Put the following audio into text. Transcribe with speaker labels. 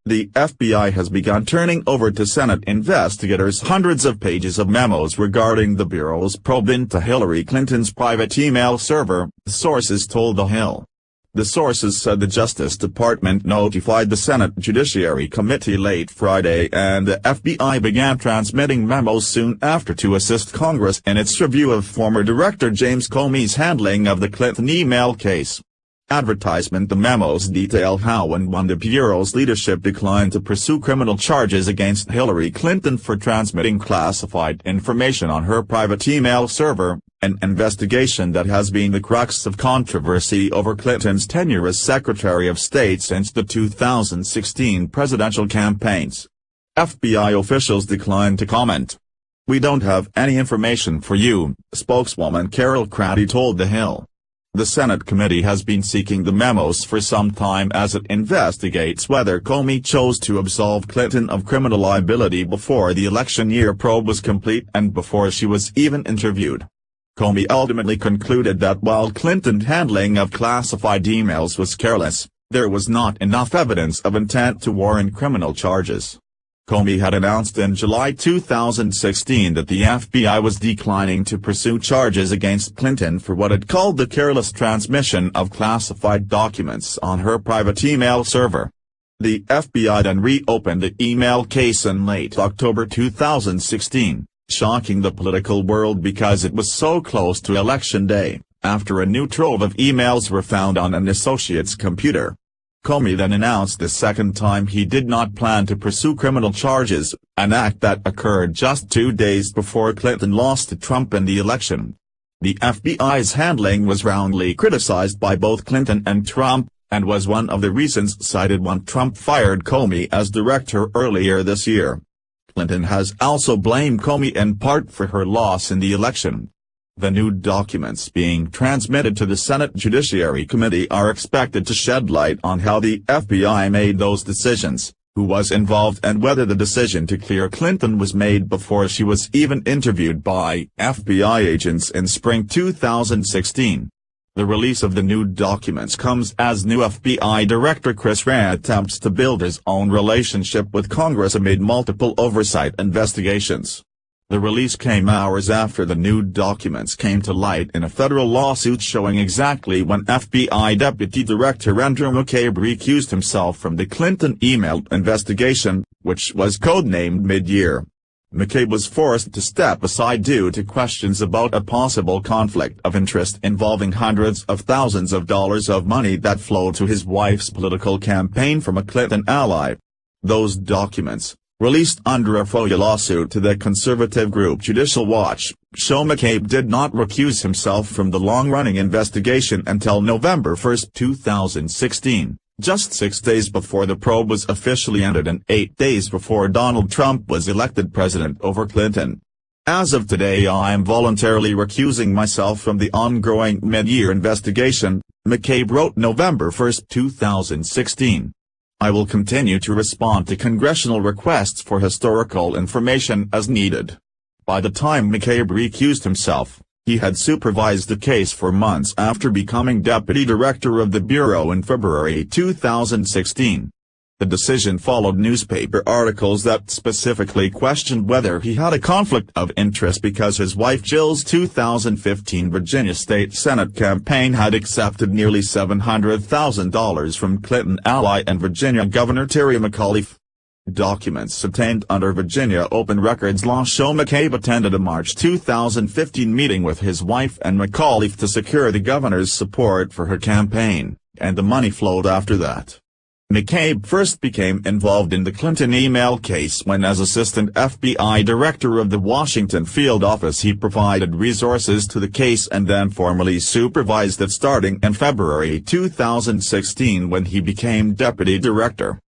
Speaker 1: The FBI has begun turning over to Senate investigators hundreds of pages of memos regarding the Bureau's probe into Hillary Clinton's private email server, sources told The Hill. The sources said the Justice Department notified the Senate Judiciary Committee late Friday and the FBI began transmitting memos soon after to assist Congress in its review of former Director James Comey's handling of the Clinton email case. Advertisement. The memos detail how and when the Bureau's leadership declined to pursue criminal charges against Hillary Clinton for transmitting classified information on her private email server, an investigation that has been the crux of controversy over Clinton's tenure as Secretary of State since the 2016 presidential campaigns. FBI officials declined to comment. "We don't have any information for you," spokeswoman Carol Crady told The Hill. The Senate committee has been seeking the memos for some time as it investigates whether Comey chose to absolve Clinton of criminal liability before the election year probe was complete and before she was even interviewed. Comey ultimately concluded that while Clinton's handling of classified emails was careless, there was not enough evidence of intent to warrant criminal charges. Comey had announced in July 2016 that the FBI was declining to pursue charges against Clinton for what it called the careless transmission of classified documents on her private email server. The FBI then reopened the email case in late October 2016, shocking the political world because it was so close to Election Day, after a new trove of emails were found on an associate's computer. Comey then announced the second time he did not plan to pursue criminal charges, an act that occurred just 2 days before Clinton lost to Trump in the election. The FBI's handling was roundly criticized by both Clinton and Trump, and was one of the reasons cited when Trump fired Comey as director earlier this year. Clinton has also blamed Comey in part for her loss in the election. The new documents being transmitted to the Senate Judiciary Committee are expected to shed light on how the FBI made those decisions, who was involved and whether the decision to clear Clinton was made before she was even interviewed by FBI agents in spring 2016. The release of the new documents comes as new FBI Director Chris Wray attempts to build his own relationship with Congress amid multiple oversight investigations. The release came hours after the new documents came to light in a federal lawsuit showing exactly when FBI Deputy Director Andrew McCabe recused himself from the Clinton email investigation, which was codenamed Mid-Year. McCabe was forced to step aside due to questions about a possible conflict of interest involving hundreds of thousands of dollars of money that flowed to his wife's political campaign from a Clinton ally. Those documents, released under a FOIA lawsuit to the conservative group Judicial Watch, show McCabe did not recuse himself from the long-running investigation until November 1, 2016, just 6 days before the probe was officially ended and 8 days before Donald Trump was elected president over Clinton. "As of today I am voluntarily recusing myself from the ongoing mid-year investigation," McCabe wrote November 1, 2016. "I will continue to respond to congressional requests for historical information as needed." By the time McCabe recused himself, he had supervised the case for months after becoming deputy director of the Bureau in February 2016. The decision followed newspaper articles that specifically questioned whether he had a conflict of interest because his wife Jill's 2015 Virginia State Senate campaign had accepted nearly $700,000 from Clinton ally and Virginia Governor Terry McAuliffe. Documents obtained under Virginia open records law show McCabe attended a March 2015 meeting with his wife and McAuliffe to secure the governor's support for her campaign, and the money flowed after that. McCabe first became involved in the Clinton email case when as assistant FBI director of the Washington field office he provided resources to the case and then formally supervised it starting in February 2016 when he became deputy director.